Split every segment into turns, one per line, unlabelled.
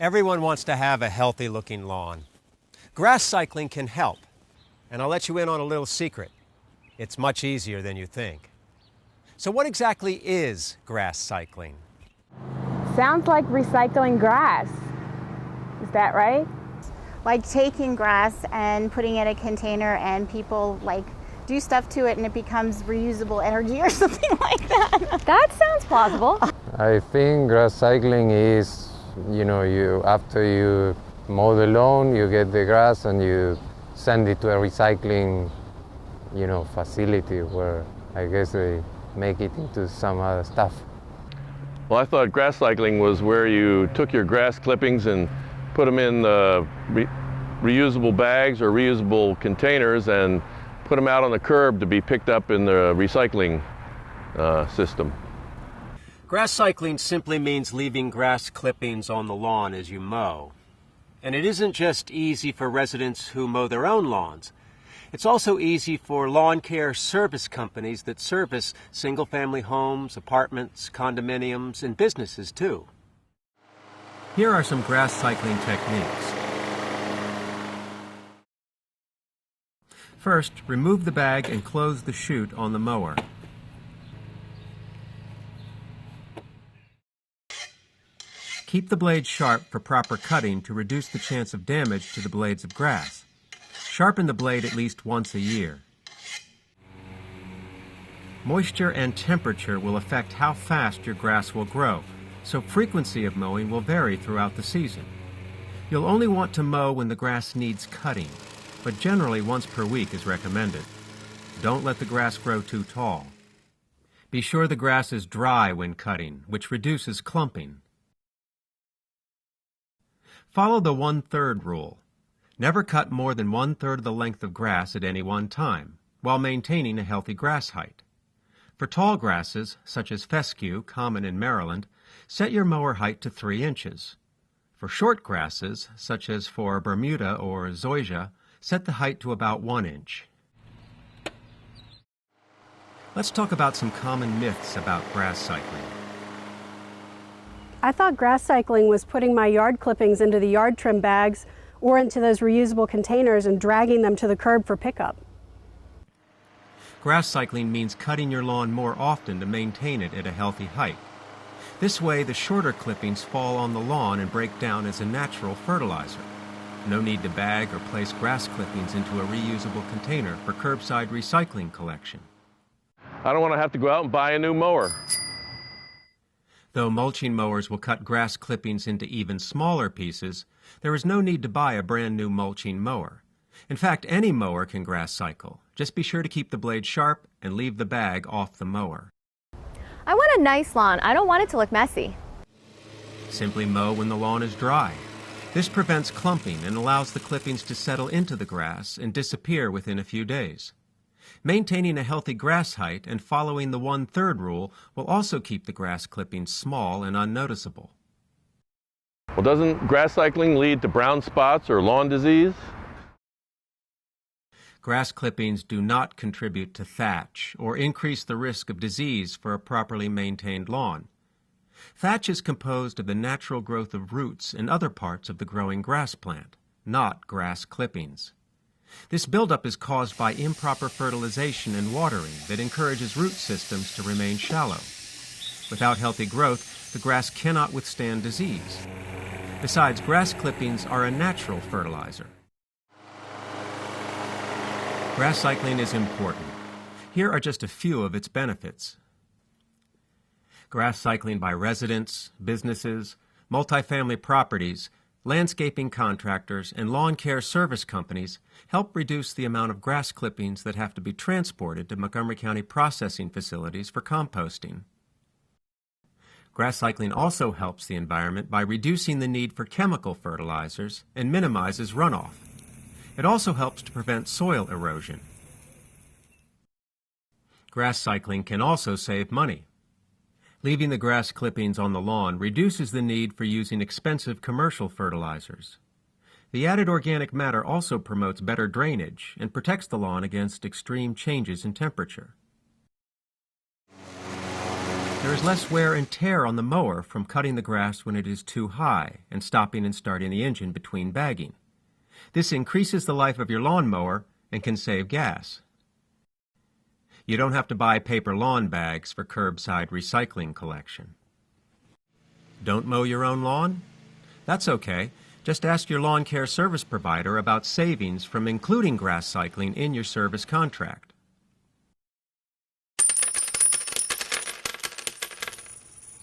Everyone wants to have a healthy-looking lawn. Grass cycling can help, and I'll let you in on a little secret. It's much easier than you think. So what exactly is grass cycling?
Sounds like recycling grass. Is that right?
Like taking grass and putting it in a container and people like do stuff to it and it becomes reusable energy or something like that.
That sounds plausible.
I think grass cycling is, after you mow the lawn, you get the grass and you send it to a recycling, facility where I guess they make it into some other stuff.
Well, I thought grass cycling was where you took your grass clippings and put them in reusable bags or reusable containers and put them out on the curb to be picked up in the recycling system.
Grass cycling simply means leaving grass clippings on the lawn as you mow. And it isn't just easy for residents who mow their own lawns. It's also easy for lawn care service companies that service single-family homes, apartments, condominiums, and businesses too. Here are some grass cycling techniques. First, remove the bag and close the chute on the mower. Keep the blade sharp for proper cutting to reduce the chance of damage to the blades of grass. Sharpen the blade at least once a year. Moisture and temperature will affect how fast your grass will grow, so frequency of mowing will vary throughout the season. You'll only want to mow when the grass needs cutting, but generally once per week is recommended. Don't let the grass grow too tall. Be sure the grass is dry when cutting, which reduces clumping. Follow the 1/3 rule. Never cut more than 1/3 of the length of grass at any one time, while maintaining a healthy grass height. For tall grasses, such as fescue, common in Maryland, set your mower height to 3 inches. For short grasses, such as for Bermuda or zoysia, set the height to about 1 inch. Let's talk about some common myths about grass cycling.
I thought grass cycling was putting my yard clippings into the yard trim bags or into those reusable containers and dragging them to the curb for pickup.
Grass cycling means cutting your lawn more often to maintain it at a healthy height. This way, the shorter clippings fall on the lawn and break down as a natural fertilizer. No need to bag or place grass clippings into a reusable container for curbside recycling collection.
I don't want to have to go out and buy a new mower.
Though mulching mowers will cut grass clippings into even smaller pieces, there is no need to buy a brand new mulching mower. In fact, any mower can grass cycle. Just be sure to keep the blade sharp and leave the bag off the mower.
I want a nice lawn. I don't want it to look messy.
Simply mow when the lawn is dry. This prevents clumping and allows the clippings to settle into the grass and disappear within a few days. Maintaining a healthy grass height and following the 1/3 rule will also keep the grass clippings small and unnoticeable.
Well, doesn't grass cycling lead to brown spots or lawn disease?
Grass clippings do not contribute to thatch or increase the risk of disease for a properly maintained lawn. Thatch is composed of the natural growth of roots and other parts of the growing grass plant, not grass clippings. This buildup is caused by improper fertilization and watering that encourages root systems to remain shallow. Without healthy growth, the grass cannot withstand disease. Besides, grass clippings are a natural fertilizer. Grass cycling is important. Here are just a few of its benefits. Grass cycling by residents, businesses, multifamily properties, landscaping contractors, and lawn care service companies help reduce the amount of grass clippings that have to be transported to Montgomery County processing facilities for composting. Grass cycling also helps the environment by reducing the need for chemical fertilizers and minimizes runoff. It also helps to prevent soil erosion. Grass cycling can also save money. Leaving the grass clippings on the lawn reduces the need for using expensive commercial fertilizers. The added organic matter also promotes better drainage and protects the lawn against extreme changes in temperature. There is less wear and tear on the mower from cutting the grass when it is too high and stopping and starting the engine between bagging. This increases the life of your lawnmower and can save gas. You don't have to buy paper lawn bags for curbside recycling collection. Don't mow your own lawn? That's okay. Just ask your lawn care service provider about savings from including grass cycling in your service contract.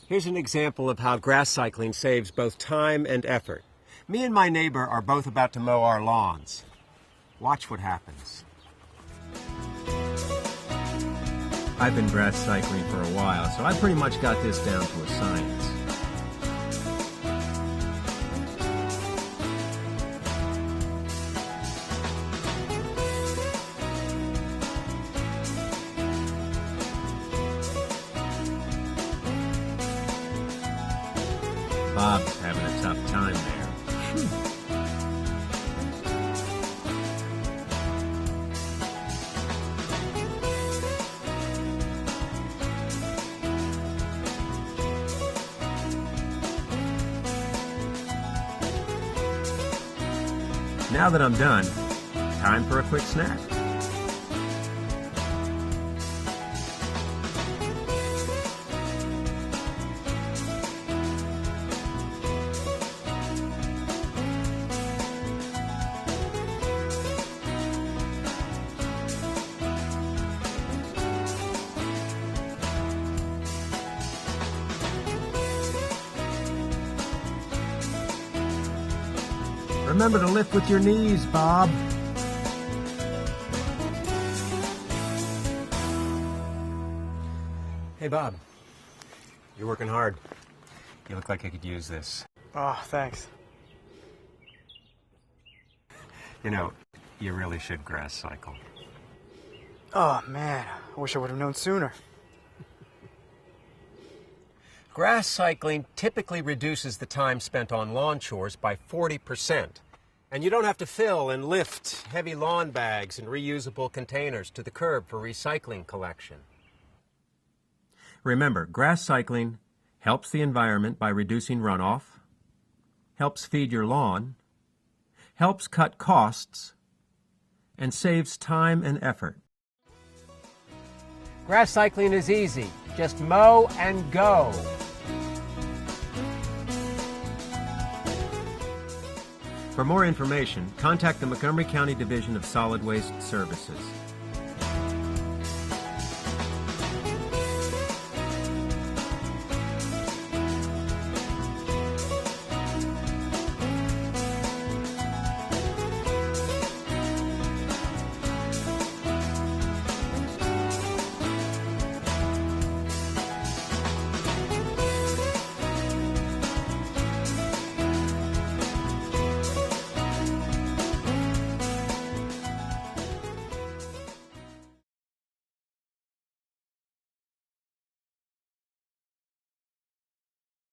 Here's an example of how grass cycling saves both time and effort. Me and my neighbor are both about to mow our lawns. Watch what happens. I've been grass cycling for a while, so I pretty much got this down to a science. Bob's having a tough time there. Now that I'm done, time for a quick snack. Remember to lift with your knees, Bob. Hey, Bob. You're working hard. You look like I could use this.
Oh, thanks.
You know, you really should grass cycle.
Oh, man. I wish I would have known sooner.
Grass cycling typically reduces the time spent on lawn chores by 40%. And you don't have to fill and lift heavy lawn bags and reusable containers to the curb for recycling collection. Remember, grass cycling helps the environment by reducing runoff, helps feed your lawn, helps cut costs, and saves time and effort. Grass cycling is easy. Just mow and go. For more information, contact the Montgomery County Division of Solid Waste Services.